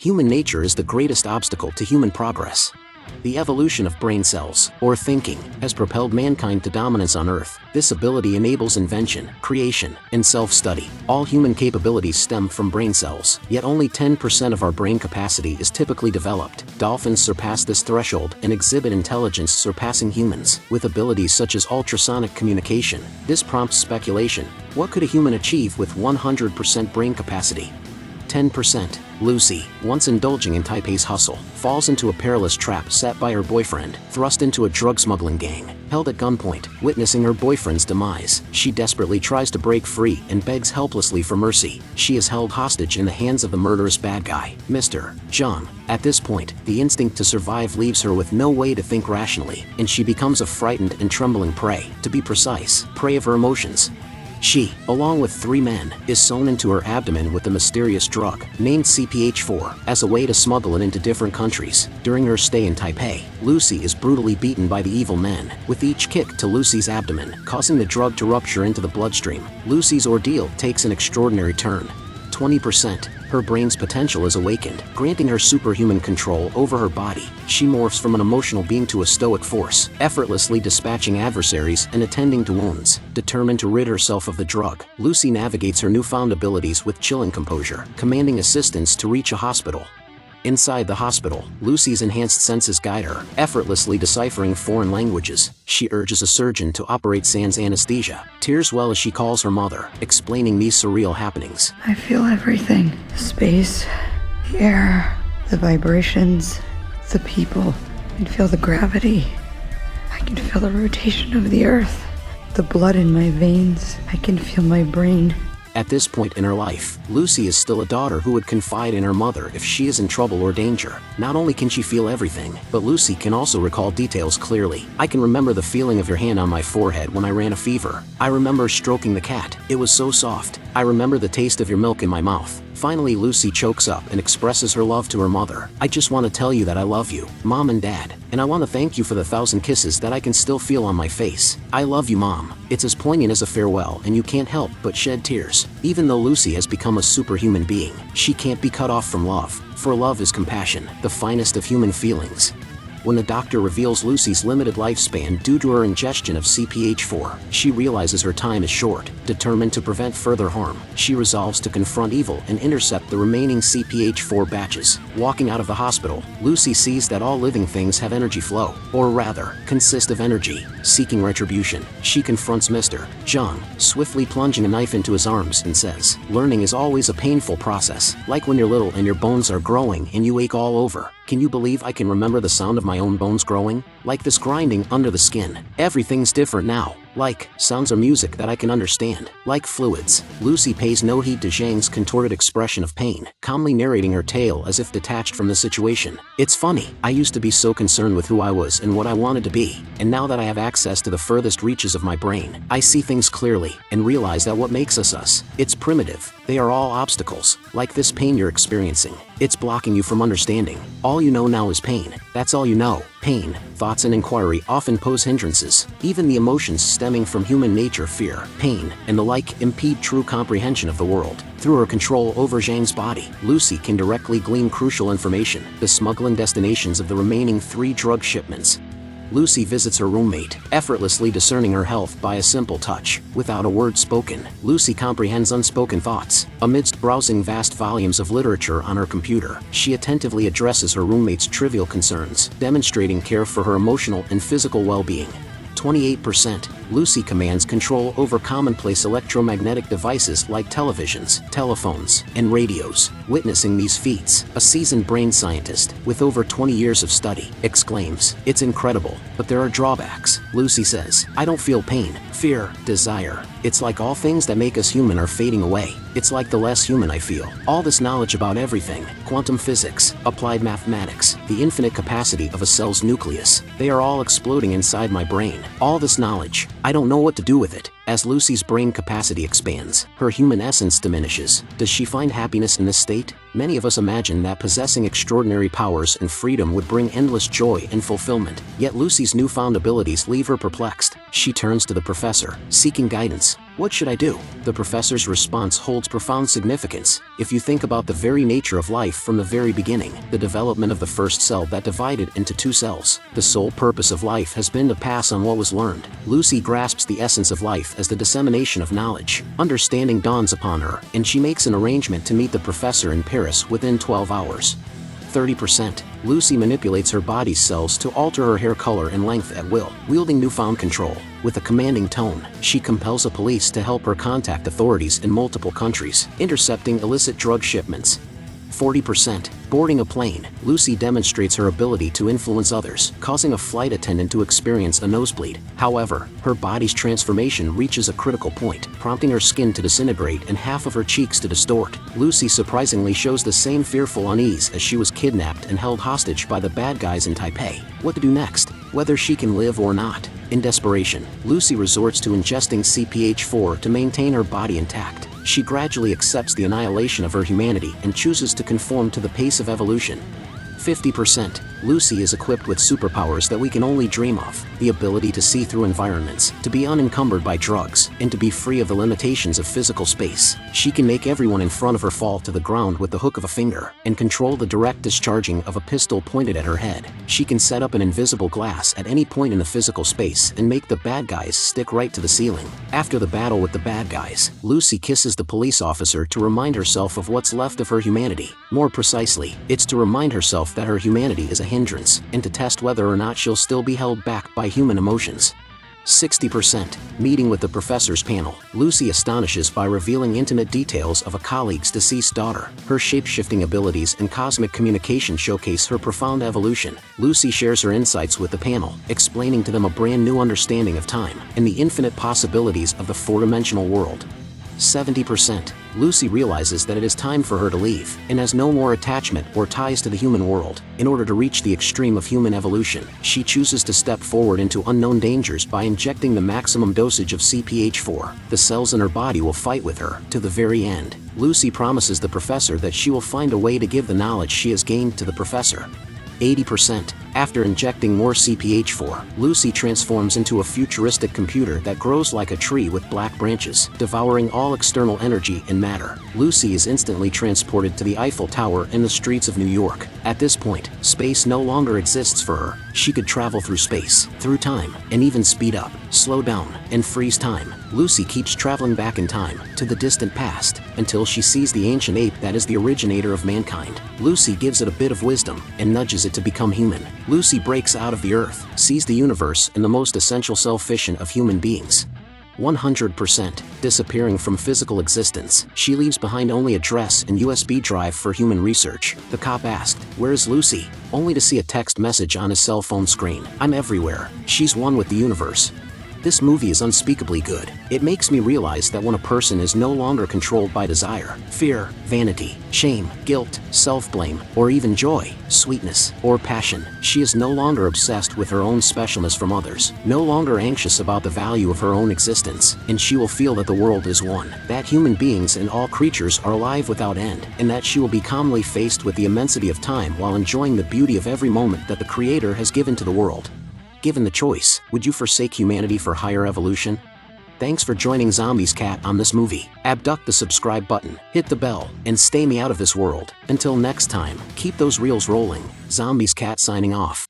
Human nature is the greatest obstacle to human progress. The evolution of brain cells, or thinking, has propelled mankind to dominance on Earth. This ability enables invention, creation, and self-study. All human capabilities stem from brain cells, yet only 10% of our brain capacity is typically developed. Dolphins surpass this threshold and exhibit intelligence surpassing humans, with abilities such as ultrasonic communication. This prompts speculation: what could a human achieve with 100% brain capacity? 10%. Lucy, once indulging in Taipei's hustle, falls into a perilous trap set by her boyfriend, thrust into a drug smuggling gang. Held at gunpoint, witnessing her boyfriend's demise, she desperately tries to break free and begs helplessly for mercy. She is held hostage in the hands of the murderous bad guy, Mr. Zhang. At this point, the instinct to survive leaves her with no way to think rationally, and she becomes a frightened and trembling prey. To be precise, prey of her emotions. She, along with 3 men, is sewn into her abdomen with the mysterious drug, named CPH4, as a way to smuggle it into different countries. During her stay in Taipei, Lucy is brutally beaten by the evil men, with each kick to Lucy's abdomen, causing the drug to rupture into the bloodstream. Lucy's ordeal takes an extraordinary turn. 20%. Her brain's potential is awakened, granting her superhuman control over her body. She morphs from an emotional being to a stoic force, effortlessly dispatching adversaries and attending to wounds. Determined to rid herself of the drug, Lucy navigates her newfound abilities with chilling composure, commanding assistance to reach a hospital. Inside the hospital, Lucy's enhanced senses guide her, effortlessly deciphering foreign languages. She urges a surgeon to operate sans anesthesia. Tears well as she calls her mother, explaining these surreal happenings. I feel everything. The space, the air, the vibrations, the people. I can feel the gravity. I can feel the rotation of the earth. The blood in my veins. I can feel my brain. At this point in her life, Lucy is still a daughter who would confide in her mother if she is in trouble or danger. Not only can she feel everything, but Lucy can also recall details clearly. I can remember the feeling of your hand on my forehead when I ran a fever. I remember stroking the cat. It was so soft. I remember the taste of your milk in my mouth. Finally, Lucy chokes up and expresses her love to her mother. I just want to tell you that I love you, Mom and Dad, and I want to thank you for the 1,000 kisses that I can still feel on my face. I love you, Mom. It's as poignant as a farewell, and you can't help but shed tears. Even though Lucy has become a superhuman being, she can't be cut off from love, for love is compassion, the finest of human feelings. When the doctor reveals Lucy's limited lifespan due to her ingestion of CPH4, she realizes her time is short. Determined to prevent further harm, she resolves to confront evil and intercept the remaining CPH4 batches. Walking out of the hospital, Lucy sees that all living things have energy flow, or rather, consist of energy. Seeking retribution, she confronts Mr. Zhang, swiftly plunging a knife into his arms and says, "Learning is always a painful process, like when you're little and your bones are growing and you ache all over. Can you believe I can remember the sound of my own bones growing? Like this grinding under the skin. Everything's different now. Like, sounds are music that I can understand. Like fluids." Lucy pays no heed to Zhang's contorted expression of pain, calmly narrating her tale as if detached from the situation. "It's funny, I used to be so concerned with who I was and what I wanted to be, and now that I have access to the furthest reaches of my brain, I see things clearly, and realize that what makes us us, it's primitive. They are all obstacles, like this pain you're experiencing. It's blocking you from understanding. All you know now is pain. That's all you know. Pain, thoughts and inquiry often pose hindrances. Even the emotions stemming from human nature, fear, pain, and the like, impede true comprehension of the world. Through her control over Zhang's body, Lucy can directly glean crucial information, the smuggling destinations of the remaining 3 drug shipments. Lucy visits her roommate, effortlessly discerning her health by a simple touch. Without a word spoken, Lucy comprehends unspoken thoughts. Amidst browsing vast volumes of literature on her computer, she attentively addresses her roommate's trivial concerns, demonstrating care for her emotional and physical well-being. 28%. Lucy commands control over commonplace electromagnetic devices like televisions, telephones, and radios. Witnessing these feats, a seasoned brain scientist, with over 20 years of study, exclaims, "It's incredible, but there are drawbacks." Lucy says, "I don't feel pain, fear, desire. It's like all things that make us human are fading away. It's like the less human I feel. All this knowledge about everything, quantum physics, applied mathematics, the infinite capacity of a cell's nucleus, they are all exploding inside my brain. All this knowledge, I don't know what to do with it." As Lucy's brain capacity expands, her human essence diminishes. Does she find happiness in this state? Many of us imagine that possessing extraordinary powers and freedom would bring endless joy and fulfillment. Yet Lucy's newfound abilities leave her perplexed. She turns to the professor, seeking guidance. What should I do? The professor's response holds profound significance. If you think about the very nature of life from the very beginning, the development of the first cell that divided into two cells, the sole purpose of life has been to pass on what was learned. Lucy grasps the essence of life as the dissemination of knowledge. Understanding dawns upon her, and she makes an arrangement to meet the professor in Paris within 12 hours. 30%. Lucy manipulates her body's cells to alter her hair color and length at will, wielding newfound control. With a commanding tone, she compels the police to help her contact authorities in multiple countries, intercepting illicit drug shipments. 40%. Boarding a plane, Lucy demonstrates her ability to influence others, causing a flight attendant to experience a nosebleed. However, her body's transformation reaches a critical point, prompting her skin to disintegrate and half of her cheeks to distort. Lucy surprisingly shows the same fearful unease as she was kidnapped and held hostage by the bad guys in Taipei. What to do next? Whether she can live or not. In desperation, Lucy resorts to ingesting CPH4 to maintain her body intact. She gradually accepts the annihilation of her humanity and chooses to conform to the pace of evolution. 50%. Lucy is equipped with superpowers that we can only dream of. The ability to see through environments, to be unencumbered by drugs, and to be free of the limitations of physical space. She can make everyone in front of her fall to the ground with the hook of a finger, and control the direct discharging of a pistol pointed at her head. She can set up an invisible glass at any point in the physical space and make the bad guys stick right to the ceiling. After the battle with the bad guys, Lucy kisses the police officer to remind herself of what's left of her humanity. More precisely, it's to remind herself that her humanity is a hindrance, and to test whether or not she'll still be held back by human emotions. 60%. Meeting with the professor's panel, Lucy astonishes by revealing intimate details of a colleague's deceased daughter. Her shape-shifting abilities and cosmic communication showcase her profound evolution. Lucy shares her insights with the panel, explaining to them a brand new understanding of time and the infinite possibilities of the four-dimensional world. 70%. Lucy realizes that it is time for her to leave, and has no more attachment or ties to the human world. In order to reach the extreme of human evolution, she chooses to step forward into unknown dangers by injecting the maximum dosage of CPH4. The cells in her body will fight with her to the very end. Lucy promises the professor that she will find a way to give the knowledge she has gained to the professor. 80%. After injecting more CPH4, Lucy transforms into a futuristic computer that grows like a tree with black branches, devouring all external energy and matter. Lucy is instantly transported to the Eiffel Tower in the streets of New York. At this point, space no longer exists for her. She could travel through space, through time, and even speed up, slow down, and freeze time. Lucy keeps traveling back in time, to the distant past, until she sees the ancient ape that is the originator of mankind. Lucy gives it a bit of wisdom, and nudges it to become human. Lucy breaks out of the earth, sees the universe and the most essential self-fission of human beings. 100%. Disappearing from physical existence, she leaves behind only a dress and USB drive for human research. The cop asked, "Where is Lucy?" Only to see a text message on his cell phone screen. "I'm everywhere. She's one with the universe." This movie is unspeakably good. It makes me realize that when a person is no longer controlled by desire, fear, vanity, shame, guilt, self-blame, or even joy, sweetness, or passion, she is no longer obsessed with her own specialness from others, no longer anxious about the value of her own existence, and she will feel that the world is one, that human beings and all creatures are alive without end, and that she will be calmly faced with the immensity of time while enjoying the beauty of every moment that the Creator has given to the world. Given the choice, would you forsake humanity for higher evolution? Thanks for joining Zombies Cat on this movie. Abduct the subscribe button, hit the bell, and stay me out of this world. Until next time, keep those reels rolling. Zombies Cat signing off.